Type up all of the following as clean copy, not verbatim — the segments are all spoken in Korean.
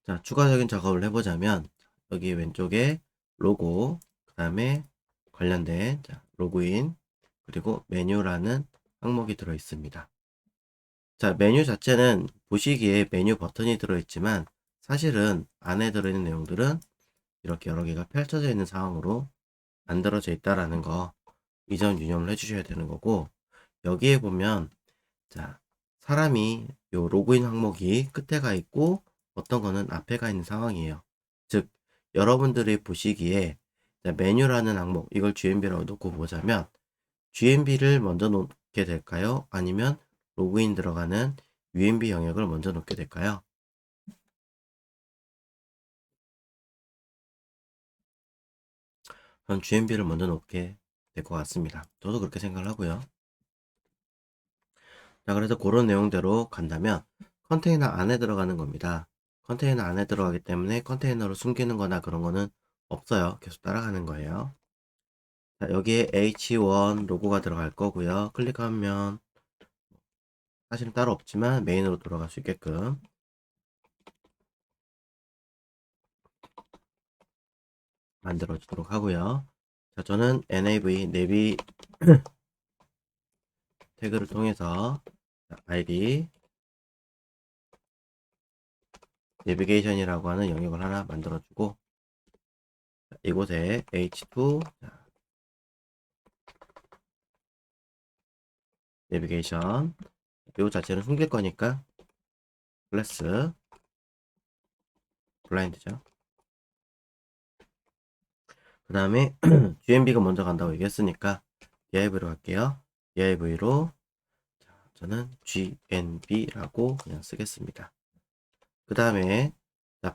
자, 추가적인 작업을 해보자면 여기 왼쪽에 로고, 그 다음에 관련된 로그인, 그리고 메뉴라는 항목이 들어 있습니다. 자, 메뉴 자체는 보시기에 메뉴 버튼이 들어있지만 사실은 안에 들어있는 내용들은 이렇게 여러 개가 펼쳐져 있는 상황으로 만들어져 있다라는 거, 이 점 유념을 해주셔야 되는 거고, 여기에 보면 자, 사람이 요 로그인 항목이 끝에 가 있고 어떤 거는 앞에 가 있는 상황이에요. 즉, 여러분들이 보시기에 메뉴라는 항목, 이걸 GMB라고 놓고 보자면 GMB를 먼저 놓게 될까요? 아니면 로그인 들어가는 UMB 영역을 먼저 놓게 될까요? 전 GMB를 먼저 놓게 될 것 같습니다. 저도 그렇게 생각을 하고요. 자, 그래서 그런 내용대로 간다면 컨테이너 안에 들어가는 겁니다. 컨테이너 안에 들어가기 때문에 컨테이너로 숨기는 거나 그런 거는 없어요. 계속 따라가는 거예요. 자, 여기에 H1 로고가 들어갈 거고요. 클릭하면 사실은 따로 없지만 메인으로 돌아갈 수 있게끔 만들어 주도록 하고요. 자, 저는 nav 내비 태그를 통해서 id 내비게이션이라고 하는 영역을 하나 만들어 주고, 이곳에 h2 내비게이션 이 자체는 숨길 거니까 클래스 블라인드죠. 그 다음에 GMB가 먼저 간다고 얘기했으니까 DIV로 갈게요. DIV로 저는 GNB라고 그냥 쓰겠습니다. 그 다음에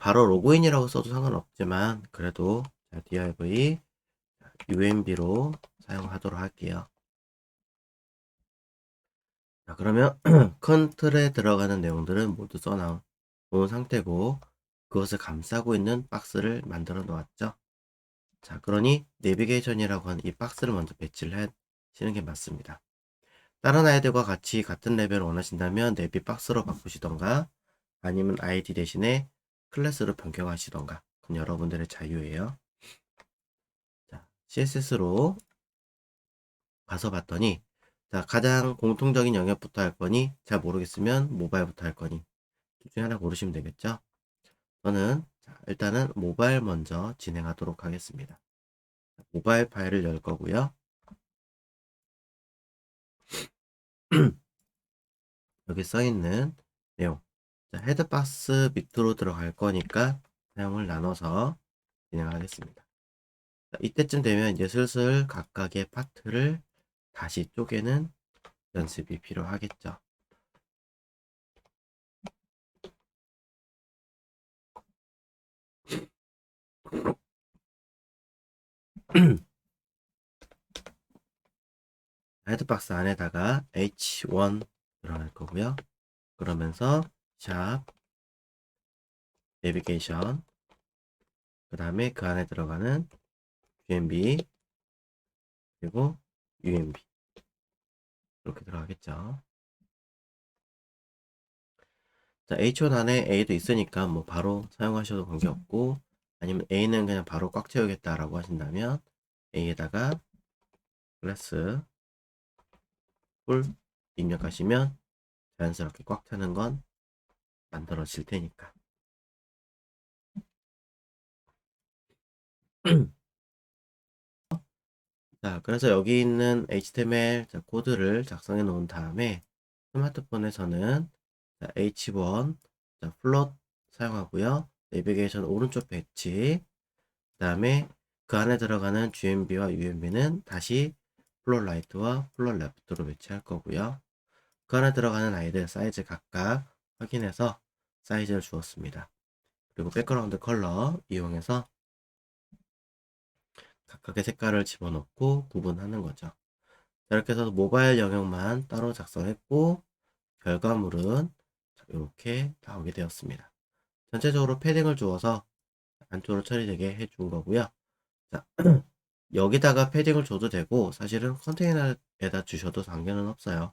바로 로그인이라고 써도 상관없지만 그래도 DIV UMB로 사용하도록 할게요. 자, 그러면 큰 틀에 들어가는 내용들은 모두 써놓은 상태고 그것을 감싸고 있는 박스를 만들어 놓았죠. 자, 그러니 내비게이션이라고 하는 이 박스를 먼저 배치를 하시는 게 맞습니다. 다른 아이들과 같이 같은 레벨을 원하신다면 내비 박스로 바꾸시던가 아니면 아이디 대신에 클래스로 변경하시던가, 그건 여러분들의 자유예요. 자, CSS로 가서 봤더니 가장 공통적인 영역부터 할 거니, 잘 모르겠으면 모바일부터 할 거니 둘 중에 하나 고르시면 되겠죠. 저는 일단은 모바일 먼저 진행하도록 하겠습니다. 모바일 파일을 열 거고요. 여기 써있는 내용, 헤드박스 밑으로 들어갈 거니까 사용을 나눠서 진행하겠습니다. 이때쯤 되면 이제 슬슬 각각의 파트를 다시 쪼개는 연습이 필요하겠죠. 헤드박스 안에다가 H1 들어갈 거고요. 그러면서 샵 내비게이션, 그 다음에 그 안에 들어가는 GMB 그리고 UMB 이렇게 들어가겠죠. 자, H1 안에 A도 있으니까 뭐 바로 사용하셔도 관계없고, 아니면 A는 그냥 바로 꽉 채우겠다라고 하신다면 A에다가 클래스 풀 입력하시면 자연스럽게 꽉 차는 건 만들어질 테니까. 자, 그래서 여기 있는 HTML 코드를 작성해 놓은 다음에 스마트폰에서는 H1 플롯 사용하고요. 내비게이션 오른쪽 배치, 그 다음에 그 안에 들어가는 GMB와 UMB는 다시 플롯 라이트와 플롯 레프트로 배치할 거고요. 그 안에 들어가는 아이들 사이즈 각각 확인해서 사이즈를 주었습니다. 그리고 백그라운드 컬러 이용해서 각각의 색깔을 집어넣고 구분하는 거죠. 이렇게 해서 모바일 영역만 따로 작성했고 결과물은 이렇게 나오게 되었습니다. 전체적으로 패딩을 주어서 안쪽으로 처리되게 해준 거고요. 자, 여기다가 패딩을 줘도 되고 사실은 컨테이너에다 주셔도 관계는 없어요.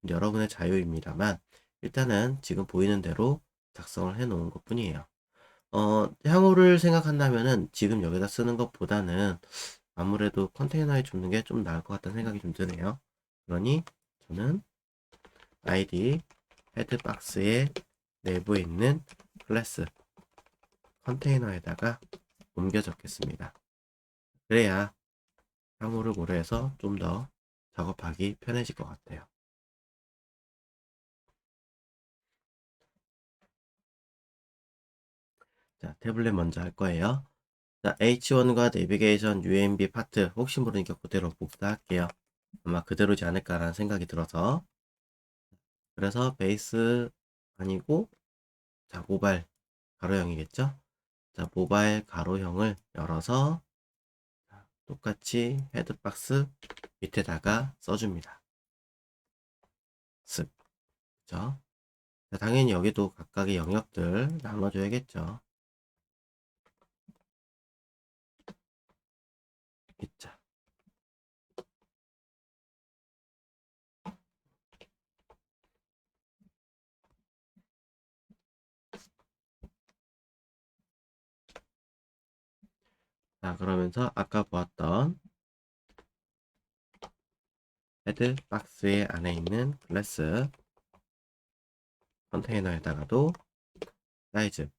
여러분의 자유입니다만 일단은 지금 보이는 대로 작성을 해 놓은 것 뿐이에요. 향후를 생각한다면은 지금 여기다 쓰는 것보다는 아무래도 컨테이너에 줍는 게 좀 나을 것 같다는 생각이 좀 드네요. 그러니 저는 id 헤드박스의 내부에 있는 클래스 컨테이너에다가 옮겨 적겠습니다. 그래야 향후를 고려해서 좀 더 작업하기 편해질 것 같아요. 자, 태블릿 먼저 할 거예요. 자, H1과 내비게이션 UMB 파트 혹시 모르니까 그대로 복사할게요. 아마 그대로지 않을까라는 생각이 들어서. 그래서 베이스 아니고, 자, 모바일 가로형이겠죠? 자, 모바일 가로형을 열어서 똑같이 헤드박스 밑에다가 써줍니다. 쓱. 그죠? 자, 당연히 여기도 각각의 영역들 나눠줘야겠죠. 있자. 자, 그러면서 아까 보았던 헤드박스의 안에 있는 클래스 컨테이너에다가도 사이즈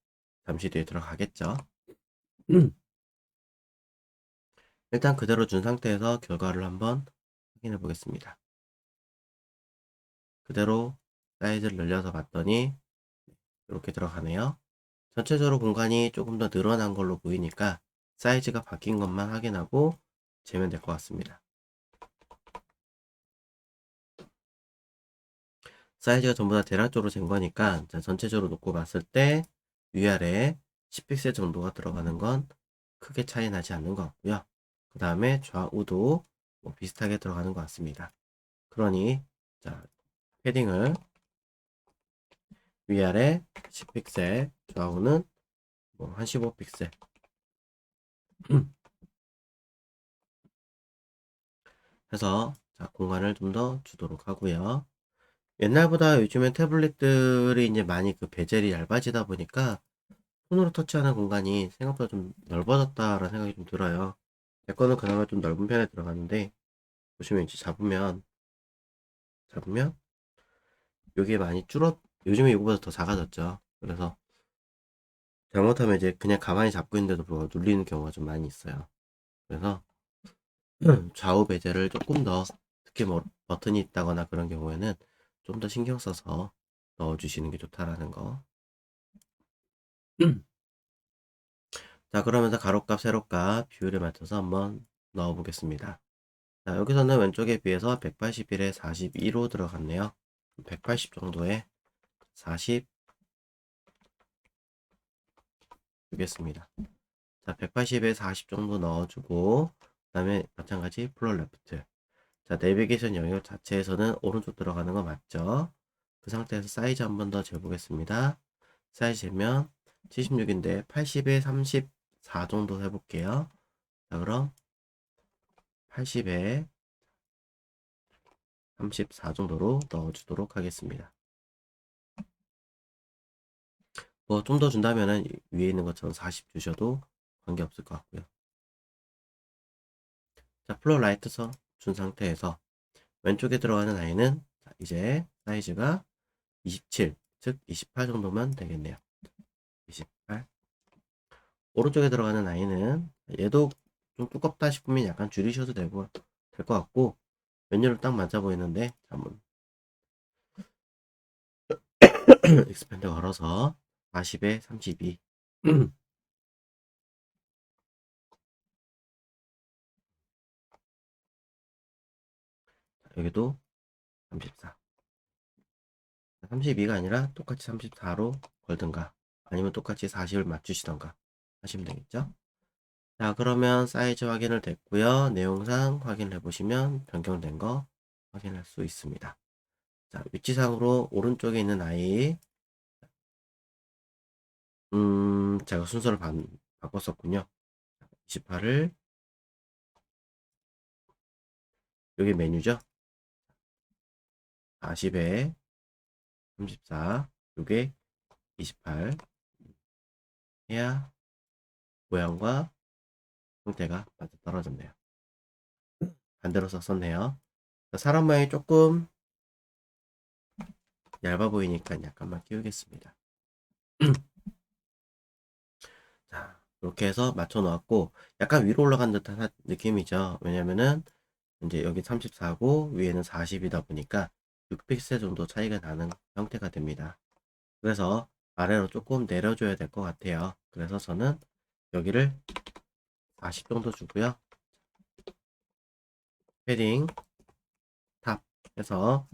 잠시 뒤에 들어가겠죠. 일단 그대로 준 상태에서 결과를 한번 확인해 보겠습니다. 그대로 사이즈를 늘려서 봤더니 이렇게 들어가네요. 전체적으로 공간이 조금 더 늘어난 걸로 보이니까 사이즈가 바뀐 것만 확인하고 재면 될 것 같습니다. 사이즈가 전부 다 대략적으로 잰 거니까 전체적으로 놓고 봤을 때 위아래 10픽셀 정도가 들어가는 건 크게 차이 나지 않는 것 같고요. 그 다음에 좌우도 뭐 비슷하게 들어가는 것 같습니다. 그러니 자, 패딩을 위아래 10픽셀, 좌우는 뭐 한 15픽셀 해서 자, 공간을 좀 더 주도록 하고요. 옛날보다 요즘엔 태블릿들이 이제 많이 그 베젤이 얇아지다 보니까 손으로 터치하는 공간이 생각보다 좀 넓어졌다라는 생각이 좀 들어요. 제 거는 그나마 좀 넓은 편에 들어가는데 보시면 이제 잡으면 여기에 많이 요즘에 이거보다 더 작아졌죠. 그래서 잘못하면 이제 그냥 가만히 잡고 있는데도 불구하고 눌리는 경우가 좀 많이 있어요. 그래서 좌우 베젤을 조금 더 특히 뭐 버튼이 있다거나 그런 경우에는 좀 더 신경 써서 넣어주시는 게 좋다라는 거. 자, 그러면서 가로값, 세로값 비율에 맞춰서 한번 넣어 보겠습니다. 자, 여기서는 왼쪽에 비해서 181에 42로 들어갔네요. 180 정도에 40 주겠습니다. 자, 180에 40 정도 넣어주고, 그 다음에 마찬가지 플롯 레프트. 자, 내비게이션 영역 자체에서는 오른쪽 들어가는 거 맞죠? 그 상태에서 사이즈 한번 더 재보겠습니다. 사이즈 재면 76인데 80에 34 정도 해볼게요. 자, 그럼 80에 34 정도로 넣어주도록 하겠습니다. 뭐 좀 더 준다면은 위에 있는 것처럼 40 주셔도 관계없을 것 같고요. 자, 플로어 라이트서 준 상태에서 왼쪽에 들어가는 아이는 이제 사이즈가 27, 즉 28 정도면 되겠네요. 28. 오른쪽에 들어가는 아이는 얘도 좀 두껍다 싶으면 약간 줄이셔도 될 것 같고 메뉴를 딱 맞아 보이는데 한번 익스펜드 걸어서 40에 32 여기도 34 32가 아니라 똑같이 34로 걸든가 아니면 똑같이 40을 맞추시던가 하시면 되겠죠. 자, 그러면 사이즈 확인을 됐고요. 내용상 확인해 보시면 변경된 거 확인할 수 있습니다. 자, 위치상으로 오른쪽에 있는 아이 제가 순서를 바꿨었군요. 28을 여기 메뉴죠. 40에 34 요게 28 해야 모양과 형태가 맞아 떨어졌네요. 반대로 썼었네요. 사람 모양이 조금 얇아 보이니까 약간만 끼우겠습니다. 자, 이렇게 해서 맞춰 놓았고, 약간 위로 올라간 듯한 느낌이죠. 왜냐면은, 이제 여기 34고, 위에는 40이다 보니까 6픽셀 정도 차이가 나는 형태가 됩니다. 그래서 아래로 조금 내려줘야 될 것 같아요. 그래서 저는 여기를 40 정도 주고요. 패딩, 탑 해서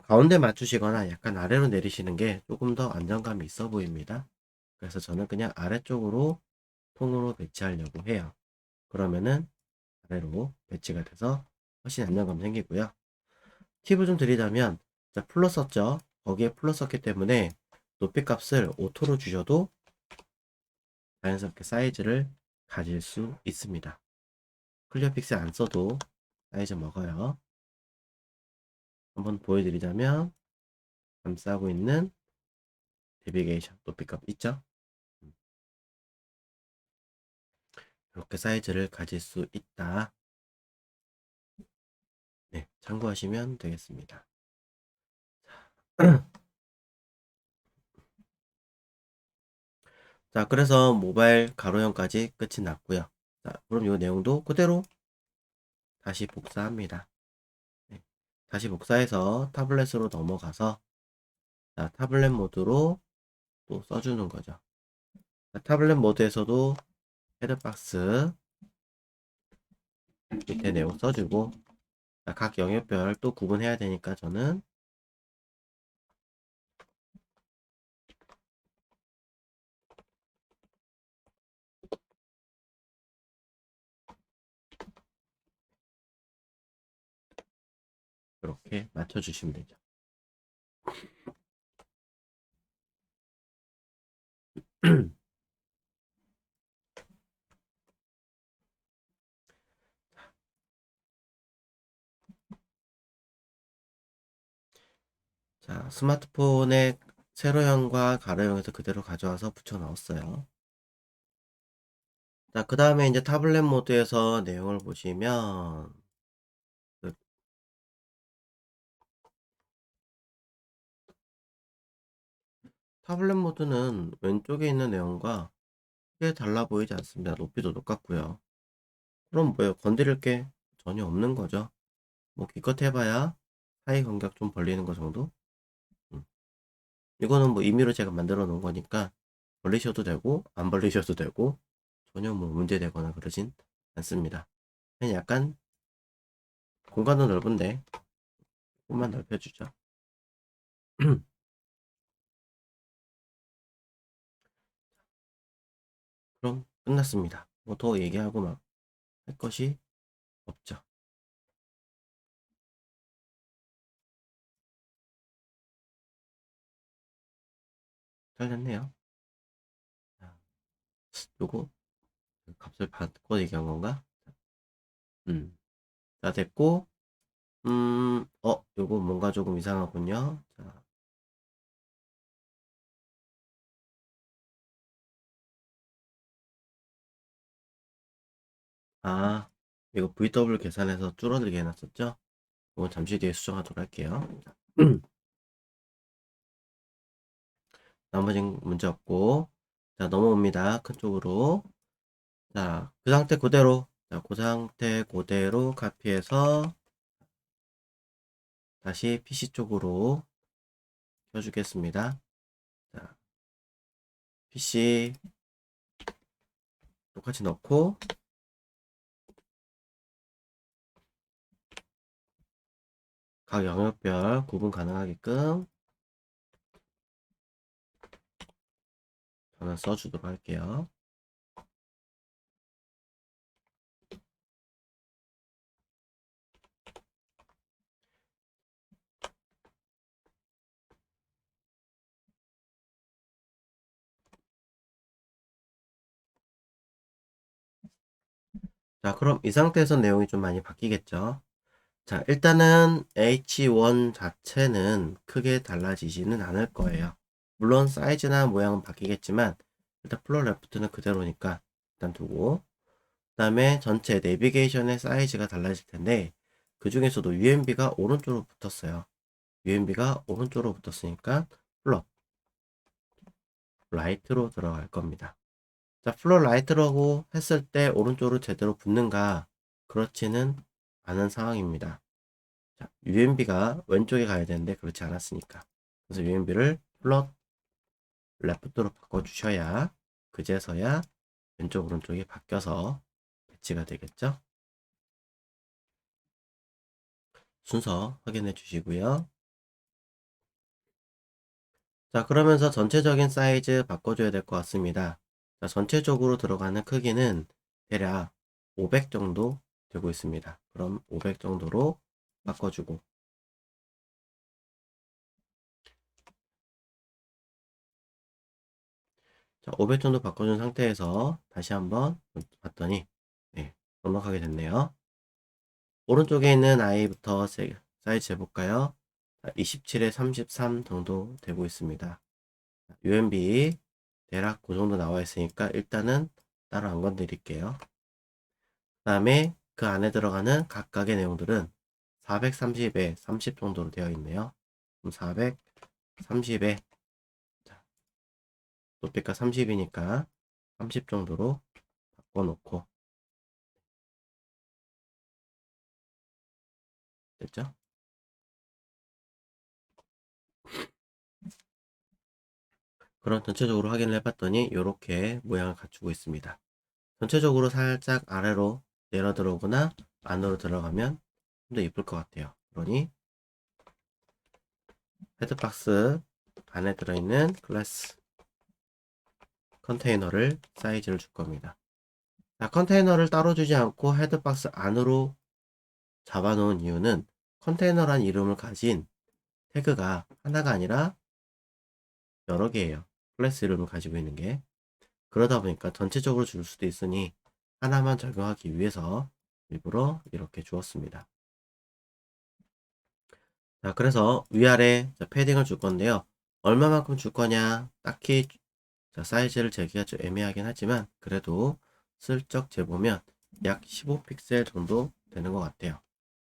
가운데 맞추시거나 약간 아래로 내리시는 게 조금 더 안정감이 있어 보입니다. 그래서 저는 그냥 아래쪽으로 통으로 배치하려고 해요. 그러면은 아래로 배치가 돼서 훨씬 안정감 생기고요. 팁을 좀 드리자면, 자, 풀러 썼죠? 거기에 풀러 썼기 때문에 높이 값을 오토로 주셔도 자연스럽게 사이즈를 가질 수 있습니다. 클리어 픽셀 안 써도 사이즈 먹어요. 한번 보여드리자면, 감싸고 있는 내비게이션 높이값 있죠? 이렇게 사이즈를 가질 수 있다. 네, 참고하시면 되겠습니다. 자, 그래서 모바일 가로형까지 끝이 났고요. 자, 그럼 이 내용도 그대로 다시 복사합니다. 네, 다시 복사해서 타블렛으로 넘어가서, 자, 타블렛 모드로 또 써주는 거죠. 자, 타블렛 모드에서도 헤드박스 밑에 내용 써주고, 자, 각 영역별 또 구분해야 되니까 저는 이렇게 맞춰주시면 되죠. 자, 스마트폰의 세로형과 가로형에서 그대로 가져와서 붙여 넣었어요. 자, 그 다음에 이제 타블렛 모드에서 내용을 보시면, 그 타블렛 모드는 왼쪽에 있는 내용과 크게 달라 보이지 않습니다. 높이도 똑같고요. 그럼 뭐예요? 건드릴 게 전혀 없는 거죠. 뭐 기껏 해봐야 사이 간격 좀 벌리는 거 정도? 음. 이거는 뭐 임의로 제가 만들어 놓은 거니까 벌리셔도 되고 안 벌리셔도 되고 전혀 뭐 문제되거나 그러진 않습니다. 그냥 약간 공간은 넓은데 조금만 넓혀주죠. 그럼 끝났습니다. 뭐 더 얘기하고 막 할 것이 없죠. 잘 됐네요. 자, 요거 값을 바꿔 얘기한 건가? 음, 자 됐고, 요거 뭔가 조금 이상하군요. 자, 아, 이거 VW 계산해서 줄어들게 해놨었죠? 이거 잠시 뒤에 수정하도록 할게요. 나머진 문제 없고, 자, 넘어옵니다. 큰 쪽으로. 자, 그 상태 그대로, 자, 그 상태 그대로 카피해서 다시 PC 쪽으로 켜주겠습니다. 자, PC 똑같이 넣고, 각 영역별 구분 가능하게끔 저는 써주도록 할게요. 자, 그럼 이 상태에서 내용이 좀 많이 바뀌겠죠? 자, 일단은 H1 자체는 크게 달라지지는 않을 거예요. 물론 사이즈나 모양은 바뀌겠지만 일단 플롯 레프트는 그대로니까 일단 두고, 그 다음에 전체 내비게이션의 사이즈가 달라질 텐데 그 중에서도 UMB가 오른쪽으로 붙었어요. UMB가 오른쪽으로 붙었으니까 플롯 라이트로 들어갈 겁니다. 자, 플롯 라이트라고 했을 때 오른쪽으로 제대로 붙는가? 그렇지는 않은 상황입니다. 자, UMB가 왼쪽에 가야 되는데 그렇지 않았으니까. 그래서 UMB를 플롯 레프트로 바꿔주셔야 그제서야 왼쪽 오른쪽이 바뀌어서 배치가 되겠죠. 순서 확인해 주시고요. 자, 그러면서 전체적인 사이즈 바꿔줘야 될 것 같습니다. 자, 전체적으로 들어가는 크기는 대략 500 정도 되고 있습니다. 그럼 500 정도로 바꿔주고, 자, 500 정도 바꿔준 상태에서 다시 한번 봤더니 네, 넉넉하게 됐네요. 오른쪽에 있는 아이부터 사이즈 재볼까요? 27에 33 정도 되고 있습니다. UMB 대략 그 정도 나와 있으니까 일단은 따로 안 건드릴게요. 그 다음에 그 안에 들어가는 각각의 내용들은 430에 30 정도로 되어 있네요. 그럼 430에 높이가 30이니까 30 정도로 바꿔놓고, 됐죠? 그럼 전체적으로 확인을 해봤더니 이렇게 모양을 갖추고 있습니다. 전체적으로 살짝 아래로 내려 들어오거나 안으로 들어가면 좀 더 이쁠 것 같아요. 그러니 헤드박스 안에 들어있는 글라스 컨테이너를 사이즈를 줄 겁니다. 자, 컨테이너를 따로 주지 않고 헤드박스 안으로 잡아놓은 이유는 컨테이너란 이름을 가진 태그가 하나가 아니라 여러 개예요. 클래스 이름을 가지고 있는 게. 그러다 보니까 전체적으로 줄 수도 있으니 하나만 적용하기 위해서 일부러 이렇게 주었습니다. 자, 그래서 위아래 패딩을 줄 건데요. 얼마만큼 줄 거냐? 딱히 사이즈를 재기가 좀 애매하긴 하지만 그래도 슬쩍 재보면 약 15픽셀 정도 되는 것 같아요.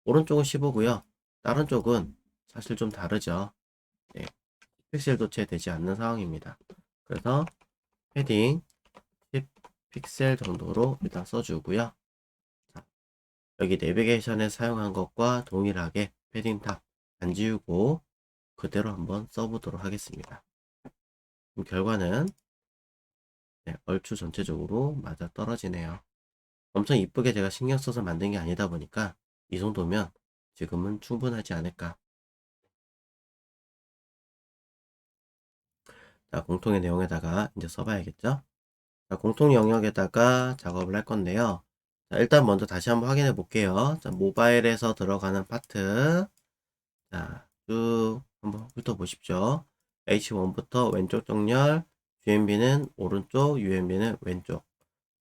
오른쪽은 15고요. 다른 쪽은 사실 좀 다르죠. 네, 픽셀도 채 되지 않는 상황입니다. 그래서 패딩 10픽셀 정도로 일단 써주고요. 자, 여기 내비게이션에 사용한 것과 동일하게 패딩 탑 안 지우고 그대로 한번 써보도록 하겠습니다. 그럼 결과는 네, 얼추 전체적으로 맞아 떨어지네요. 엄청 이쁘게 제가 신경 써서 만든 게 아니다 보니까 이 정도면 지금은 충분하지 않을까. 자, 공통의 내용에다가 이제 써봐야겠죠? 자, 공통 영역에다가 작업을 할 건데요. 자, 일단 먼저 다시 한번 확인해 볼게요. 자, 모바일에서 들어가는 파트. 자, 쭉 한번 훑어보십시오. H1부터 왼쪽 정렬, UMB는 오른쪽, UMB는 왼쪽.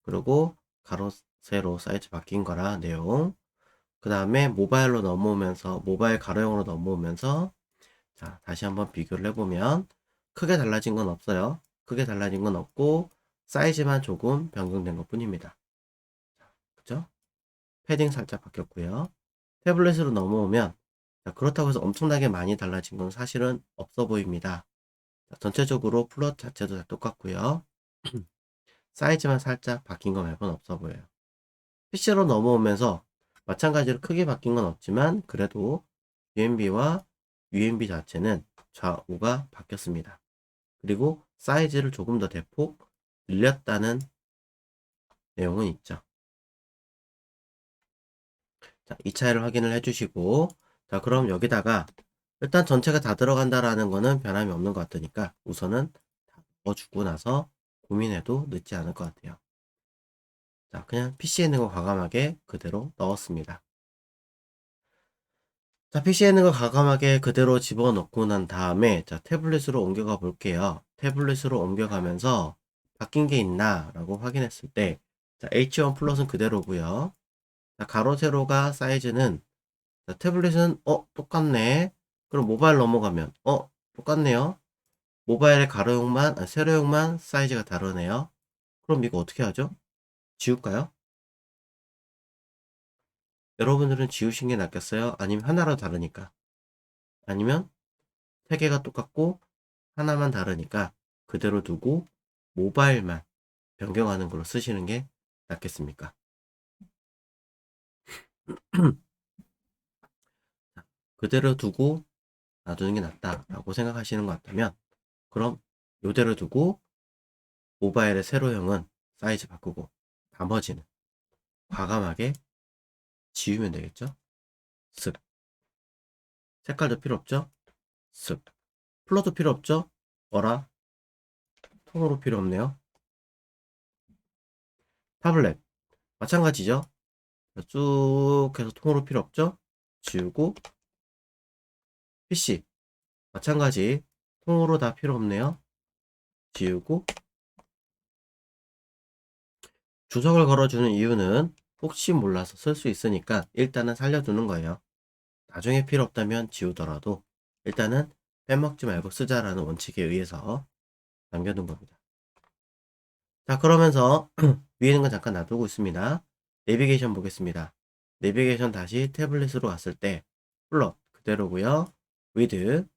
그리고 가로, 세로 사이즈 바뀐 거라 내용. 그 다음에 모바일로 넘어오면서, 모바일 가로형으로 넘어오면서, 자, 다시 한번 비교를 해보면, 크게 달라진 건 없어요. 크게 달라진 건 없고, 사이즈만 조금 변경된 것 뿐입니다. 그죠? 패딩 살짝 바뀌었고요. 태블릿으로 넘어오면, 자, 그렇다고 해서 엄청나게 많이 달라진 건 사실은 없어 보입니다. 자, 전체적으로 플롯 자체도 다 똑같고요. 사이즈만 살짝 바뀐 거 말고는 없어 보여요. PC로 넘어오면서 마찬가지로 크게 바뀐 건 없지만 그래도 UMB와 UMB 자체는 좌우가 바뀌었습니다. 그리고 사이즈를 조금 더 대폭 늘렸다는 내용은 있죠. 자, 이 차이를 확인을 해주시고, 자, 그럼 여기다가 일단 전체가 다 들어간다라는 거는 변함이 없는 것 같으니까 우선은 다 넣어주고 나서 고민해도 늦지 않을 것 같아요. 자, 그냥 PC에 있는 거 과감하게 그대로 넣었습니다. 자, PC에 있는 거 과감하게 그대로 집어넣고 난 다음에 자, 태블릿으로 옮겨가 볼게요. 태블릿으로 옮겨가면서 바뀐 게 있나 라고 확인했을 때 자, H1 플러스는 그대로고요. 자, 가로 세로가 사이즈는 자, 태블릿은 똑같네. 그럼 모바일 넘어가면 똑같네요. 모바일의 가로형만, 세로형만 사이즈가 다르네요. 그럼 이거 어떻게 하죠? 지울까요? 여러분들은 지우신 게 낫겠어요? 아니면 하나로 다르니까? 아니면 세 개가 똑같고 하나만 다르니까 그대로 두고 모바일만 변경하는 걸로 쓰시는 게 낫겠습니까? 그대로 두고 놔두는 게 낫다라고 생각하시는 것 같다면 그럼 이대로 두고 모바일의 세로형은 사이즈 바꾸고 나머지는 과감하게 지우면 되겠죠? 쓱. 색깔도 필요 없죠? 쓱. 플러도 필요 없죠? 어라? 통으로 필요 없네요. 타블렛 마찬가지죠? 쭉 해서 통으로 필요 없죠? 지우고 PC 마찬가지 통으로 다 필요 없네요. 지우고 주석을 걸어주는 이유는 혹시 몰라서 쓸 수 있으니까 일단은 살려두는 거예요. 나중에 필요 없다면 지우더라도 일단은 빼먹지 말고 쓰자라는 원칙에 의해서 남겨둔 겁니다. 자, 그러면서 위에 있는 건 잠깐 놔두고 있습니다. 내비게이션 보겠습니다. 내비게이션 다시 태블릿으로 갔을 때 플롯 그대로고요. 위드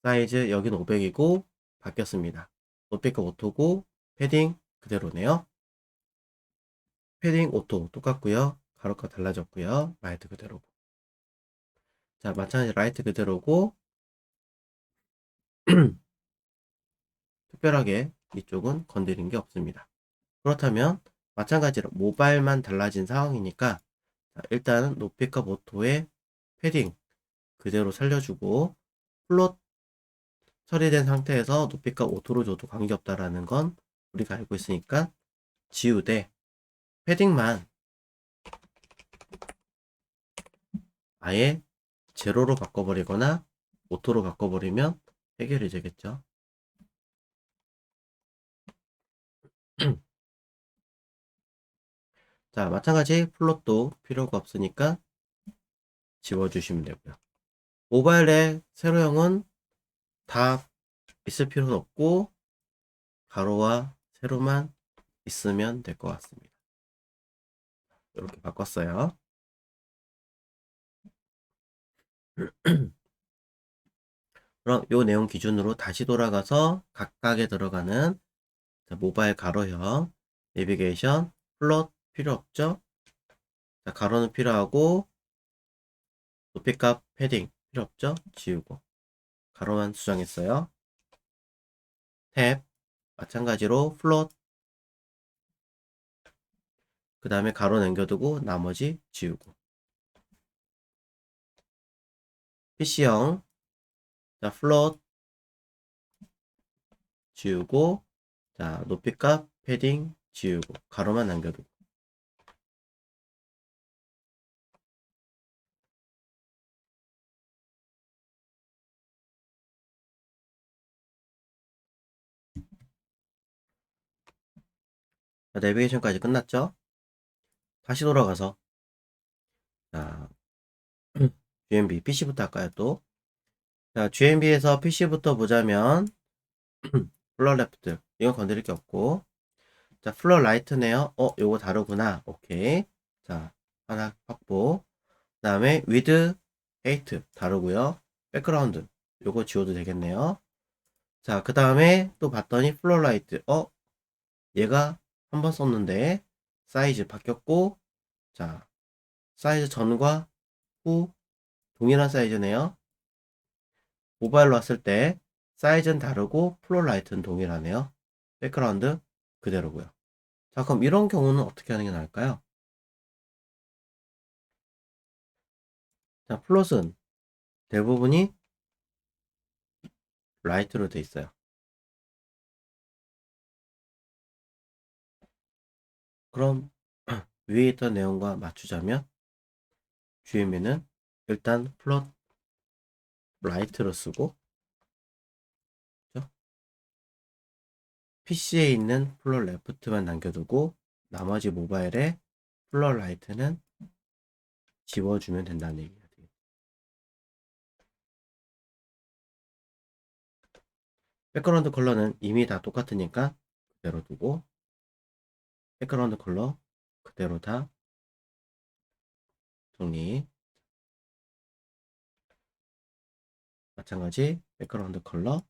사이즈 여긴 500이고 바뀌었습니다. 높이가 오토고 패딩 그대로네요. 패딩 오토 똑같고요. 가로가 달라졌고요. 라이트 그대로고. 자, 마찬가지 라이트 그대로고 특별하게 이쪽은 건드린 게 없습니다. 그렇다면 마찬가지로 모바일만 달라진 상황이니까 자, 일단은 높이값 오토에 패딩 그대로 살려주고 플롯 처리된 상태에서 높이값 오토로 줘도 관계없다라는 건 우리가 알고 있으니까 지우되 패딩만 아예 제로로 바꿔버리거나 오토로 바꿔버리면 해결이 되겠죠. 자, 마찬가지 플롯도 필요가 없으니까 지워주시면 되고요. 모바일의 세로형은 다 있을 필요는 없고 가로와 세로만 있으면 될 것 같습니다. 이렇게 바꿨어요. 그럼 이 내용 기준으로 다시 돌아가서 각각에 들어가는 모바일 가로형 내비게이션 플롯 필요 없죠? 자, 가로는 필요하고 높이값 패딩 필요 없죠? 지우고 가로만 수정했어요. 탭 마찬가지로 플롯 그 다음에 가로 남겨두고 나머지 지우고 PC형 자 플롯 지우고 자 높이값 패딩 지우고 가로만 남겨두고 자, 내비게이션까지 끝났죠? 다시 돌아가서 자 GMB PC부터 할까요 또? 자 GMB에서 PC부터 보자면 플러 레프트 이건 건드릴 게 없고 자 플러 라이트네요. 요거 다르구나. 오케이. 자 하나 확보 그 다음에 위드 헤이트 다르고요. 백그라운드 요거 지워도 되겠네요. 자 그 다음에 또 봤더니 플러 라이트 얘가 한번 썼는데 사이즈 바뀌었고 자 사이즈 전과 후 동일한 사이즈네요. 모바일로 왔을 때 사이즈는 다르고 플로 라이트는 동일하네요. 백그라운드 그대로고요. 자 그럼 이런 경우는 어떻게 하는 게 나을까요? 자 플롯은 대부분이 라이트로 돼 있어요. 그럼 위에 있던 내용과 맞추자면 GM에는 일단 플롯 라이트로 쓰고 PC에 있는 플롯 레프트만 남겨두고 나머지 모바일에 플롯 라이트는 지워주면 된다는 얘기예요. 백그라운드 컬러는 이미 다 똑같으니까 그대로 두고, 백그라운드 컬러 그대로 다 정리. 마찬가지 백그라운드 컬러.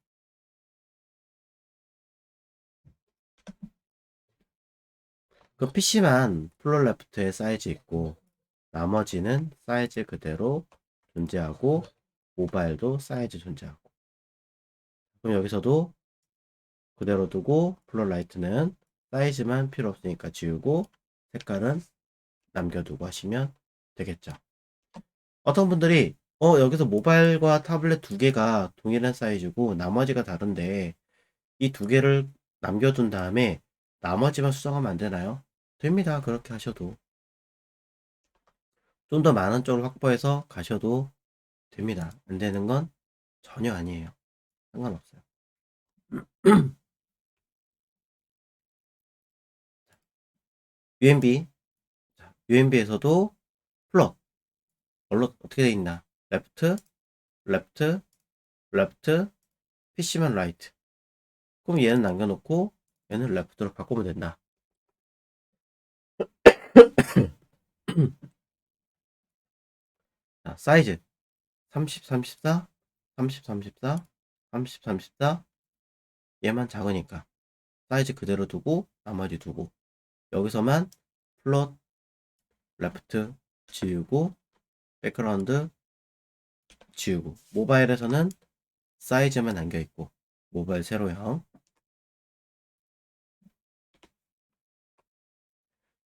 그 PC만 플롯 레프트에 사이즈 있고 나머지는 사이즈 그대로 존재하고 모바일도 사이즈 존재하고. 그럼 여기서도 그대로 두고 플롯 라이트는 사이즈만 필요 없으니까 지우고 색깔은 남겨두고 하시면 되겠죠. 어떤 분들이 여기서 모바일과 타블렛 두 개가 동일한 사이즈고 나머지가 다른데 이 두 개를 남겨둔 다음에 나머지만 수정하면 안 되나요? 됩니다. 그렇게 하셔도. 좀 더 많은 쪽을 확보해서 가셔도 됩니다. 안 되는 건 전혀 아니에요. 상관없어요. UMB. UMB에서도 플롯. 어떻게 돼 있나? 레프트, 레프트, 레프트, PC만 라이트. 그럼 얘는 남겨놓고 얘는 레프트로 바꾸면 된다. 자, 사이즈 30, 34, 30, 34, 30, 34. 얘만 작으니까 사이즈 그대로 두고 나머지 두고 여기서만 플롯 레프트 지우고 백그라운드 지우고 모바일에서는 사이즈만 남겨있고 모바일 세로형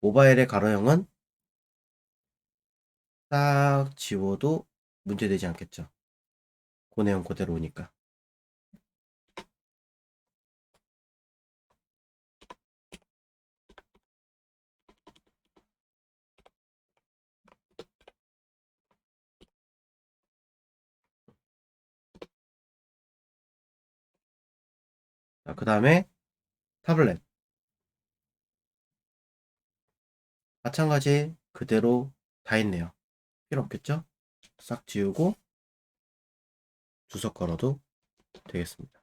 모바일의 가로형은 딱 지워도 문제되지 않겠죠. 그 내용 그대로 오니까. 자, 그 다음에 타블렛 마찬가지 그대로 다 있네요. 필요 없겠죠? 싹 지우고 주석 걸어도 되겠습니다.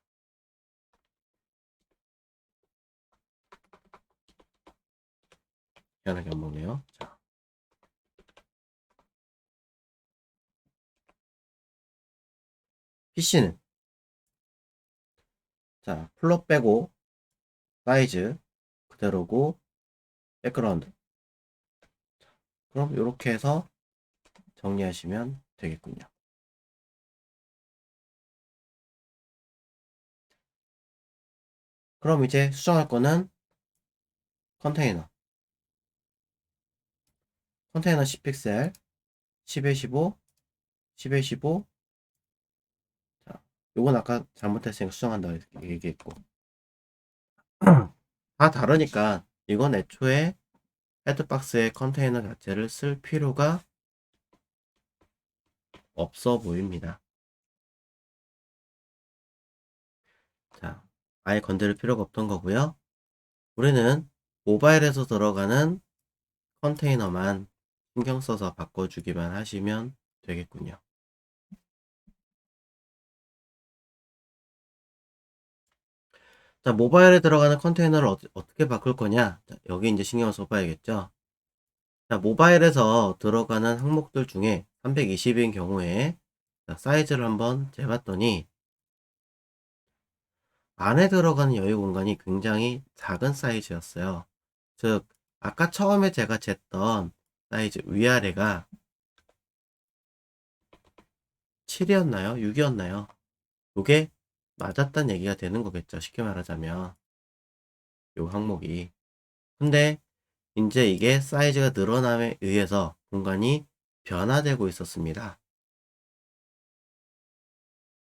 희한하게 안 먹네요. 자. PC는 자 플롯 빼고 사이즈 그대로고 백그라운드. 그럼 이렇게 해서 정리하시면 되겠군요. 그럼 이제 수정할 거는 컨테이너 10픽셀 10에 15 10에 15. 자, 요건 아까 잘못했으니까 수정한다고 얘기했고 다 다르니까 이건 애초에 헤드박스의 컨테이너 자체를 쓸 필요가 없어 보입니다. 자, 아예 건드릴 필요가 없던 거고요. 우리는 모바일에서 들어가는 컨테이너만 신경 써서 바꿔주기만 하시면 되겠군요. 자, 모바일에 들어가는 컨테이너를 어떻게 바꿀 거냐? 자, 여기 이제 신경 써봐야겠죠. 자, 모바일에서 들어가는 항목들 중에 320인 경우에 자, 사이즈를 한번 재봤더니 안에 들어가는 여유 공간이 굉장히 작은 사이즈였어요. 즉, 아까 처음에 제가 쟀던 사이즈 위아래가 7이었나요? 6이었나요? 요게 맞았단 얘기가 되는 거겠죠. 쉽게 말하자면 요 항목이. 근데 이제 이게 사이즈가 늘어남에 의해서 공간이 변화되고 있었습니다.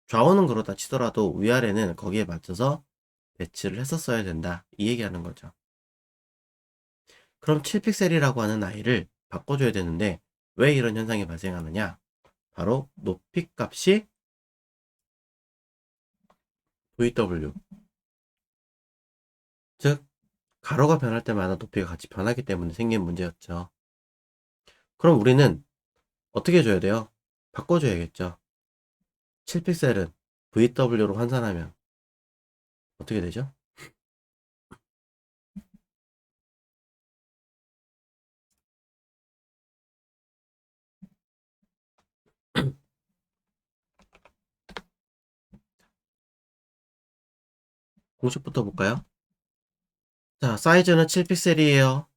좌우는 그렇다 치더라도 위아래는 거기에 맞춰서 배치를 했었어야 된다. 이 얘기하는 거죠. 그럼 7픽셀이라고 하는 아이를 바꿔줘야 되는데 왜 이런 현상이 발생하느냐? 바로 높이 값이 VW. 즉, 가로가 변할 때마다 높이가 같이 변하기 때문에 생긴 문제였죠. 그럼 우리는 어떻게 해줘야 돼요? 바꿔줘야겠죠. 7픽셀은 VW로 환산하면 어떻게 되죠? 공식부터 볼까요? 자, 사이즈는 7픽셀이에요.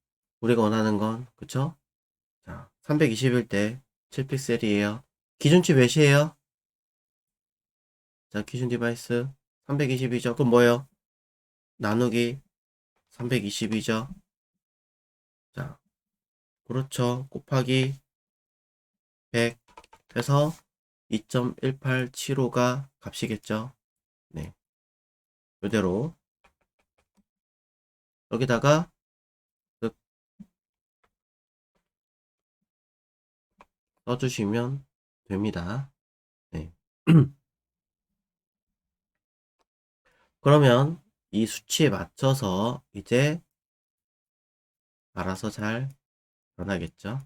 우리가 원하는 건, 그쵸? 자, 321 대 7픽셀이에요. 기준치 몇이에요? 자, 기준 디바이스 320이죠. 그럼 뭐예요? 나누기 320이죠. 자, 그렇죠. 곱하기 100 해서 2.1875가 값이겠죠. 네. 이대로 여기다가 써주시면 됩니다. 네. 그러면 이 수치에 맞춰서 이제 알아서 잘 변하겠죠.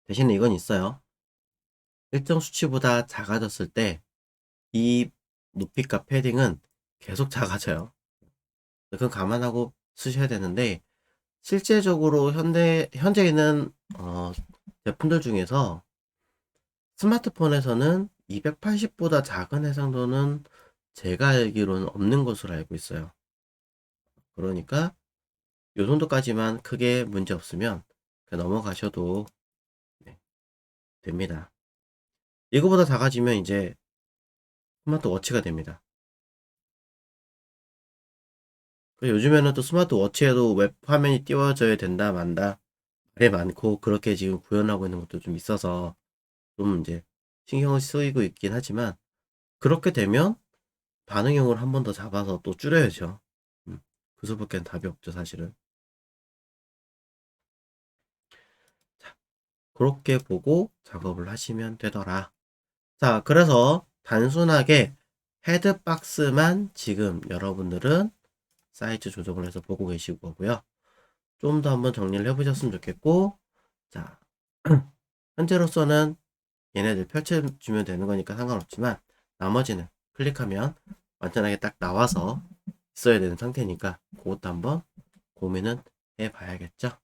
대신에 이건 있어요. 일정 수치보다 작아졌을 때 이 높이값 패딩은 계속 작아져요. 그건 감안하고 쓰셔야 되는데 실제적으로 현재 있는 제품들 중에서 스마트폰에서는 280보다 작은 해상도는 제가 알기로는 없는 것으로 알고 있어요. 그러니까 요 정도까지만 크게 문제 없으면 넘어가셔도 네, 됩니다. 이거보다 작아지면 이제 스마트워치가 됩니다. 요즘에는 또 스마트워치에도 웹 화면이 띄워져야 된다 만다 말이 많고 그렇게 지금 구현하고 있는 것도 좀 있어서 좀 이제 신경을 쓰이고 있긴 하지만 그렇게 되면 반응형을 한 번 더 잡아서 또 줄여야죠. 그 수밖에 답이 없죠 사실은. 자, 그렇게 보고 작업을 하시면 되더라. 자, 그래서 단순하게 헤드박스만 지금 여러분들은 사이즈 조정을 해서 보고 계실 거고요. 좀 더 한번 정리를 해보셨으면 좋겠고, 자, 현재로서는 얘네들 펼쳐주면 되는 거니까 상관없지만, 나머지는 클릭하면 완전하게 딱 나와서 있어야 되는 상태니까, 그것도 한번 고민은 해봐야겠죠.